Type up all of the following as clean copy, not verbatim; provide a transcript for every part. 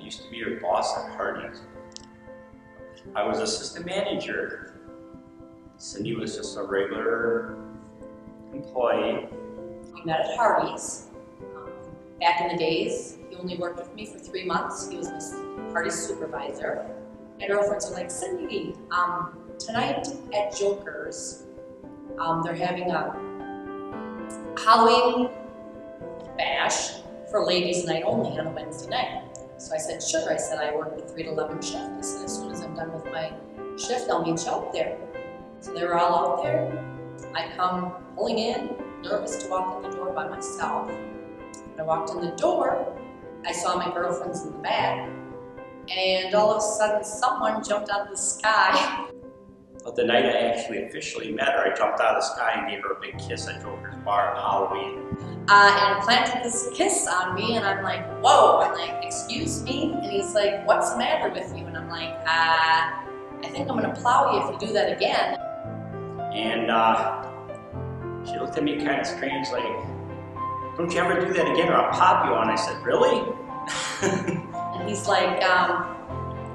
used to be her boss at Hardee's. I was assistant manager. Cindy was just a regular employee. We met at Hardee's. Back in the days, he only worked with me for 3 months. He was my Hardee's supervisor. My girlfriends are like, Cindy, tonight at Joker's, they're having a Halloween bash for ladies' night only on a Wednesday night. So I said, sure. I said, I work the 3 to 11 shift. I said, as soon as I'm done with my shift, I'll meet you out there. So they were all out there. I come pulling in, nervous to walk in the door by myself. When I walked in the door, I saw my girlfriends in the back, and all of a sudden someone jumped out of the sky. But the night I actually officially met her, I jumped out of the sky and gave her a big kiss at Joker's Bar on Halloween. And planted this kiss on me, and I'm like, whoa, I'm like, excuse me? And he's like, what's the matter with you? And I'm like, I think I'm gonna plow you if you do that again. And she looked at me kind of strange, like, don't you ever do that again or I'll pop you on. I said, really? And he's like,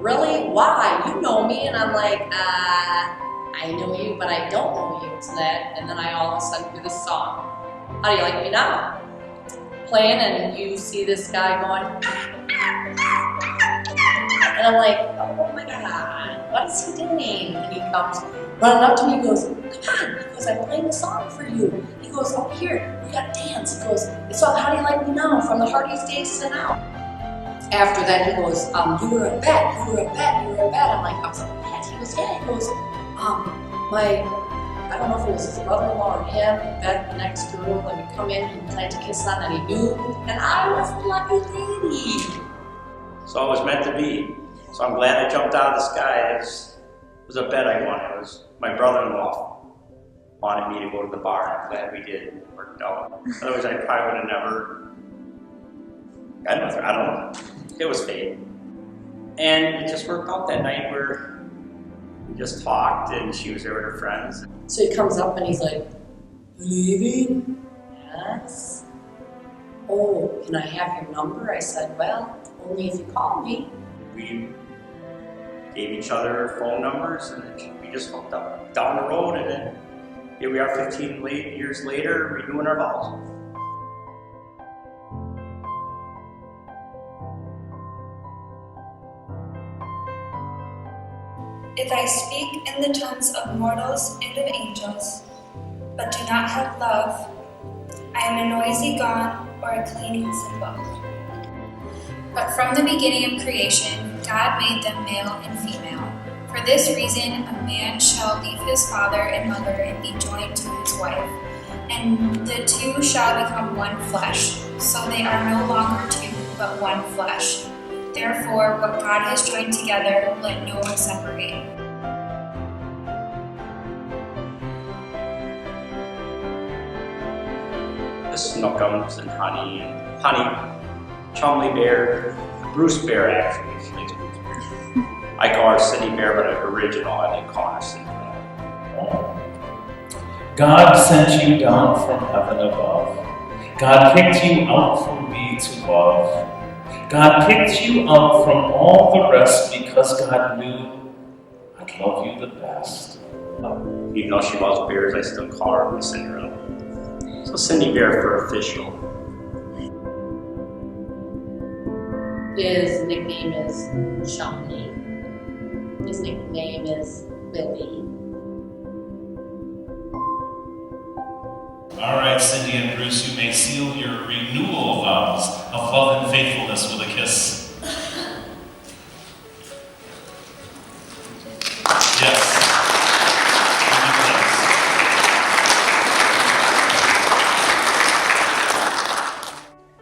really? Why? You know me? And I'm like, I know you, but I don't know you. So that, and then I all of a sudden hear this song. How do you like me now? Playing, and you see this guy going, and I'm like, oh my God, what is he doing? And he comes running up to me, he goes, come on. He goes, I'm playing a song for you. He goes, oh here, we gotta dance. He goes, it's all How Do You Like Me Now, from the Hardee's days to now. After that, he goes, you were a bet, you were a bet, you were a bet. I'm like, I was like, bet? He goes, yeah. He goes, I don't know if it was his brother-in-law or him, bet the next girl, and we come in, he planned to kiss on, and he knew, and I was the lucky lady. So it was meant to be. So I'm glad I jumped out of the sky. It was a bet I won. It was my brother-in-law wanted me to go to the bar, and I'm glad we did. It worked out. Otherwise, I probably would have never gotten with her. I don't know. It was fate. And it just worked out that night where we just talked, and she was there with her friends. So he comes up and he's like, you leaving? Yes. Oh, can I have your number? I said, well, only if you call me. We gave each other phone numbers, and then we just hooked up down the road, and then here we are 15 years later, renewing our vows. If I speak in the tongues of mortals and of angels, but do not have love, I am a noisy gong or a clanging cymbal. But from the beginning of creation, God made them male and female. For this reason, a man shall leave his father and mother and be joined to his wife, and the two shall become one flesh. So they are no longer two, but one flesh. Therefore, what God has joined together, let no one separate. The Snookums and Honey, Chumley Bear, Bruce Bear actually. She likes Bruce Bear. I call her Cindy Bear, but her original, I like calling her Cindy Bear. God sent you down from heaven above. God picked you out for me to love. God picked you up from all the rest because God knew I'd love you the best. Even though she loves bears, I still call her Miss Cinderella. So Cindy Bear for official. His nickname is Chumley. His nickname is Billy. All right, Cindy and Bruce, you may seal your renewal vows of love and faithfulness with a kiss. Yes.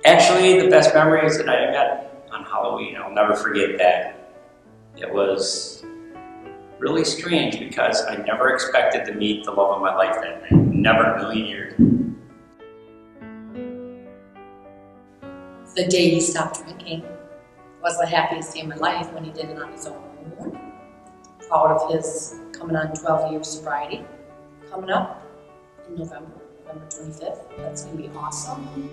Actually, the best memory is the night I met on Halloween. I'll never forget that. It was really strange because I never expected to meet the love of my life that night. Never in a million years. The day he stopped drinking was the happiest day of my life when he did it on his own. Proud of his coming on 12 years sobriety. Coming up in November 25th. That's going to be awesome.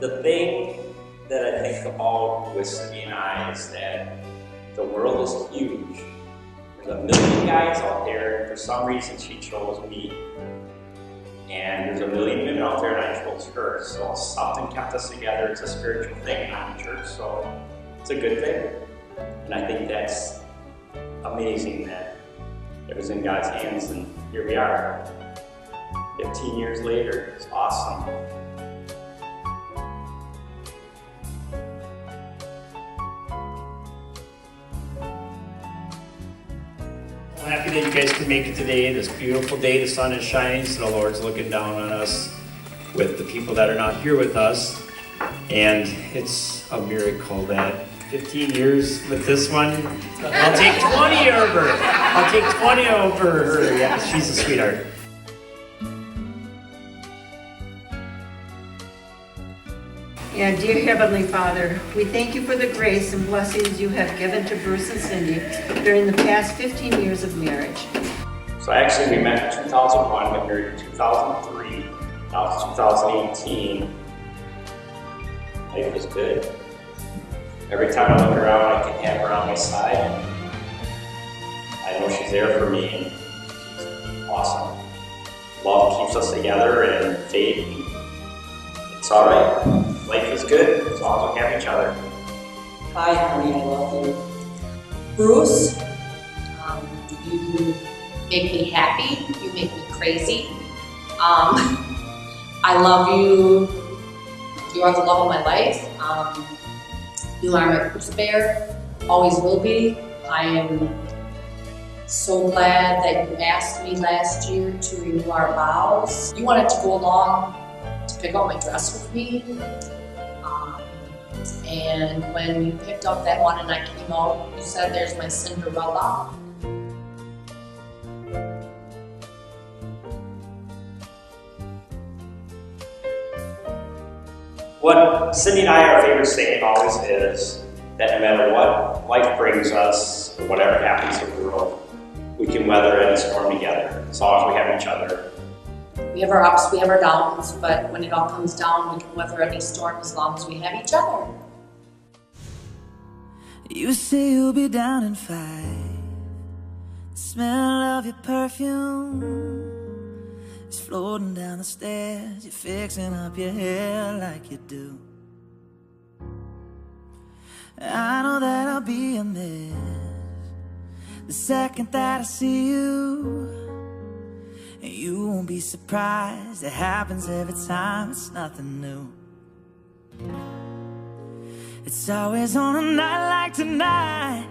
The thing that I think about with Cindy and I is that the world is huge. There's a million guys out there, and for some reason she chose me. And there's a million women out there, and I chose her. So something kept us together. It's a spiritual thing, not a church, so it's a good thing. And I think that's amazing that it was in God's hands, and here we are. 15 years later, it's awesome. I'm happy that you guys can make it today, this beautiful day. The sun is shining, so the Lord's looking down on us with the people that are not here with us. And it's a miracle that 15 years with this one, I'll take 20 over. I'll take 20 over her. Yeah, she's a sweetheart. And dear Heavenly Father, we thank you for the grace and blessings you have given to Bruce and Cindy during the past 15 years of marriage. So actually we met in 2001, got married in 2003, now it's 2018. Life is good. Every time I look around, I can have her on my side. I know she's there for me, and she's awesome. Love keeps us together, and faith, it's all right. Life is good as long as we have each other. Hi, honey, I love you. Bruce, you make me happy. You make me crazy. I love you. You are the love of my life. You are my puss bear. Always will be. I am so glad that you asked me last year to renew our vows. You wanted to go along to pick out my dress with me. And when you picked up that one and I came out, you said, "There's my Cinderella." What Cindy and I, our favorite saying always is that no matter what life brings us, or whatever happens in the world, we can weather any storm together, as long as we have each other. We have our ups, we have our downs, but when it all comes down, we can weather any storm as long as we have each other. You say you'll be down in 5. The smell of your perfume is floating down the stairs. You're fixing up your hair like you do. I know that I'll be a mess the second that I see you. And you won't be surprised, it happens every time, it's nothing new. It's always on a night like tonight,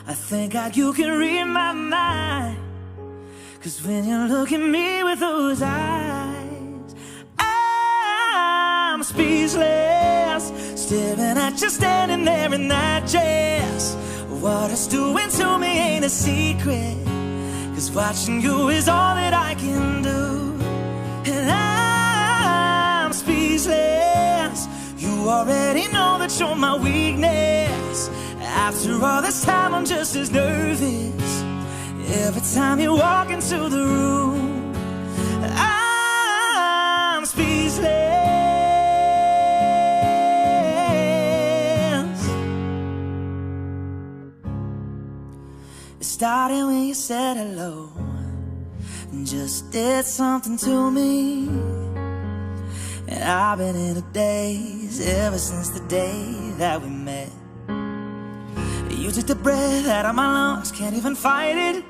I think that you can read my mind. 'Cause when you look at me with those eyes, I'm speechless, staring at you standing there in that dress. What it's doing to me ain't a secret, 'cause watching you is all that I can do. And I'm speechless, you already know that you're my weakness. After all this time I'm just as nervous every time you walk into the room. I'm speechless. It started when you said hello and just did something to me. And I've been in a daze ever since the day that we met. You took the breath out of my lungs, can't even fight it,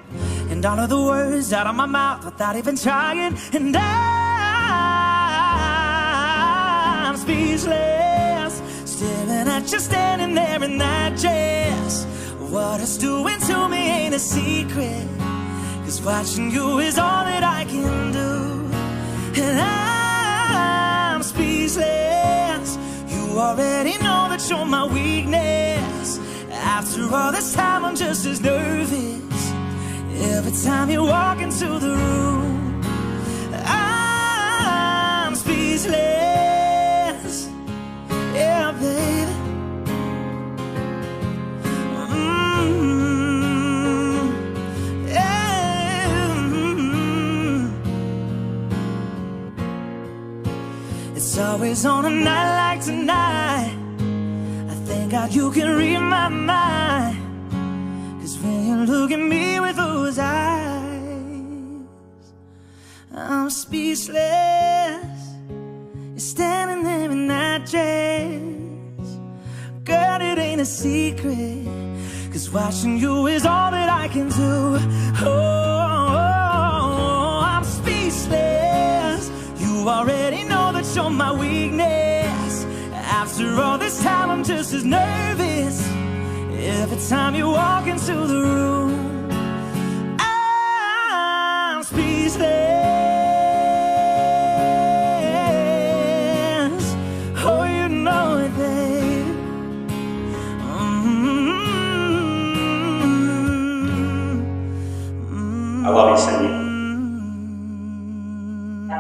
and all of the words out of my mouth without even trying. And I'm speechless, staring at you standing there in that dress. What it's doing to me ain't a secret, 'cause watching you is all that I can do. And I'm speechless, you already know that you're my weakness. After all this time I'm just as nervous every time you walk into the room. I'm speechless, yeah baby. It's always on a night like tonight, God you can read my mind. 'Cause when you look at me with those eyes, I'm speechless. You're standing there in that dress. Girl, it ain't a secret, 'cause watching you is all that I can do. Oh, I'm speechless. You already know that you're my weakness. After all this time, I'm just as nervous every time you walk into the room. I'm speechless. Oh, you know it, babe. I love you, Cindy. I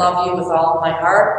love you with all of my heart.